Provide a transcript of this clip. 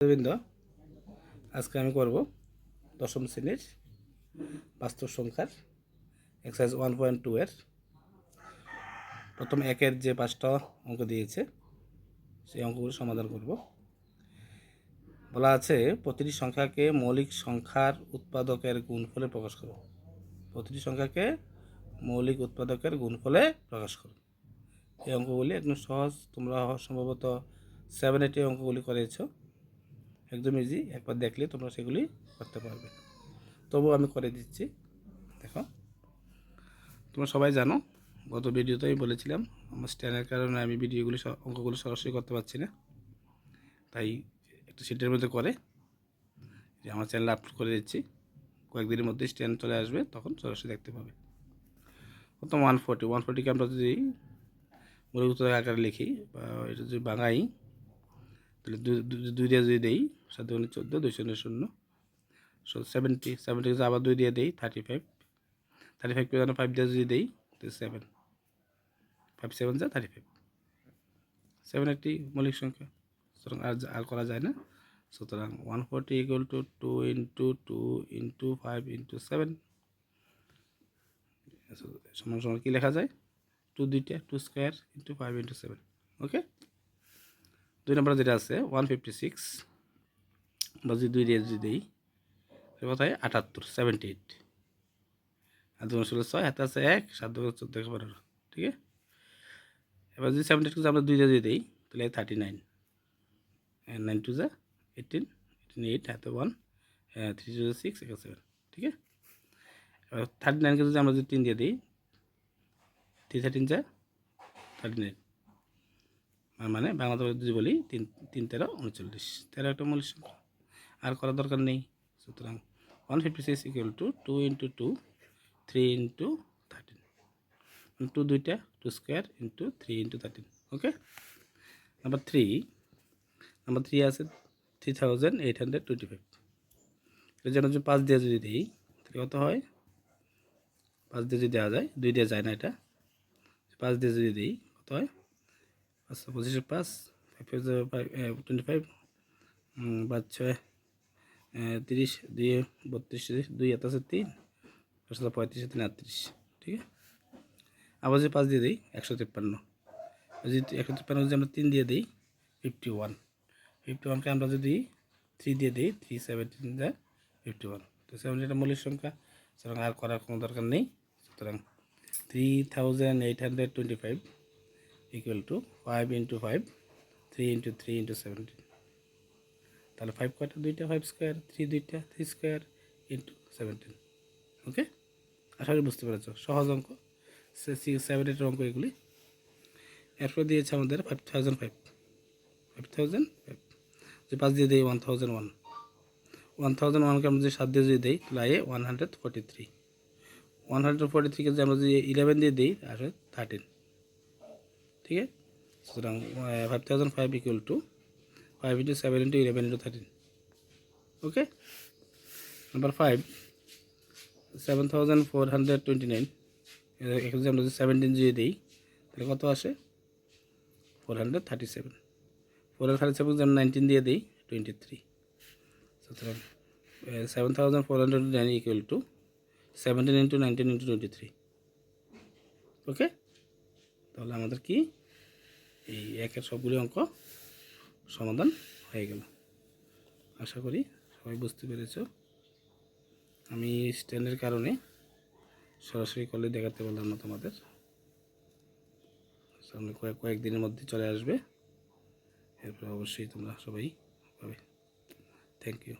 বৃন্দ, আজকে আমি করব দশম শ্রেণীর বাস্তব সংখ্যার এক্সারসাইজ 1.2 এর প্রথম একের যে 5টা অঙ্ক দিয়েছে সেই অঙ্কগুলো সমাধান করব। বলা আছে প্রতিটি সংখ্যাকে মৌলিক সংখ্যার উৎপাদকের গুণফলে প্রকাশ করো। প্রতিটি সংখ্যাকে মৌলিক উৎপাদকের গুণফলে প্রকাশ করো। এই অঙ্কগুলি একদম সহজ, তোমরা সম্ভবত 7-8 অঙ্কগুলি করেছো, একদম ইজি, একবার দেখলে তোমরা সেগুলি করতে পারবে। তবু আমি করে দিচ্ছি। দেখো, তোমরা সবাই জানো, গত ভিডিওতে আমি বলেছিলাম আমার স্ট্যান্ডের কারণে আমি অঙ্কগুলো সরাসরি করতে পারছি না, তাই একটা শিটের মধ্যে করে যে আমার চ্যানেলে আপলোড করে দিচ্ছি। কয়েকদিনের মধ্যে স্ট্যান্ড চলে আসবে, তখন সরাসরি দেখতে পাবে। প্রথম 140কে আমরা যদি মৌলিক আকারে লিখি বা এটা যদি বাঙাই, তাহলে দুই দিয়ে যদি দেই 7 × 14, 200, 70 আবার 2 দিয়ে দেই 35 পেয়ে 5 দিয়ে যদি দেই 7, 5 7 যা 35। 7 একটি মৌলিক সংখ্যা, সুতরাং আর করা যায় না। সুতরাং 140 = 2 × 2 × 5 × 7 সমান সমান কি লেখা যায়? 2 দুইটা 2 স্কোয়ার × 5 × 7। ওকে, 2 নম্বর যেটা আছে 156 বা যদি 2 দিয়ে যদি দেই কোথায় 78, 78। আর 2 ষোলো 6, হাতে আছে 1, 7 2 14 15। ঠিক আছে, এবার যদি 78 আমরা 2 দিয়ে যদি দিই তাহলে 39, 9 2 যা 18, 8 হাতে 1, 3 2 6 7। ঠিক আছে, এবার 39কে যদি আমরা যদি 3 দিয়ে দিই 3 13 যা 39, মানে বাংলাতে যদি বলি 3 3 13 39, 13 একটা মৌলিক সংখ্যা, আর করার দরকার নেই। সুতরাং 156 = 2 × 2 3 × 13, 2 দুইটা 2 স্কোয়ার × 3 × 13। ওকে, নাম্বার 3 আছে 3825। এর জন্য যদি 5 দিয়ে যদি দিই তাহলে কত হয়? 5 দিয়ে যদি দেওয়া যায়, 2 দিয়ে যায় না, এটা 5 দিয়ে যদি দিই কত হয়? 5 25 5 25 5 6 30, 2 32, 2 হাতে আছে 3, 35 3 38। ঠিক আছে, আবার যদি 5 দিয়ে দিই 153, যদি 153 যদি আমরা 3 দিয়ে দিই 51কে আমরা যদি 3 দিয়ে দিই 3 17 যায় 51। তো 70 এটা মৌলিক সংখ্যা, সুতরাং আর করার কোনো দরকার নেই। সুতরাং 3825 = 5 × 5 3 × 3 × 17। তাহলে 5 কয়টা? 2টা, 5 স্কোয়ার, 3 দুইটা 3 স্কোয়ার × 17। ওকে, আশা করি বুঝতে পেরেছ, সহজ অঙ্ক, 7-8 অঙ্ক এগুলি। এরপর দিয়েছে আমাদের 5005, যে 5 দিয়ে দিই 1001কে আমরা যদি 7 দিয়ে যদি দিই তাহলে 143, 143কে যদি আমরা যদি 11 দিয়ে দিই আসে 13। ঠিক আছে, সুতরাং 5005 = 5 × 7 × 11 × 13। ওকে, নাম্বার 5 7429, এখানে যদি আমরা যদি 17 দিয়ে দিই তাহলে কত আসে? 437, 437 যদি আমরা 19 দিয়ে দিই 23। সুতরাং 7409 = 17 × 19 × 23। ওকে, তাহলে আমাদের কি এই একের সবগুলি অঙ্ক সমাধান হয়ে গেল। আশা করি সবাই বুঝতে পেরেছ। আমি স্ট্যান্ডের কারণে সরাসরি করলে দেখাতে পারলাম না তোমাদের, সামনে কয়েকদিনের মধ্যে চলে আসবে, এরপর অবশ্যই তোমরা সবাই পাবে। Thank you.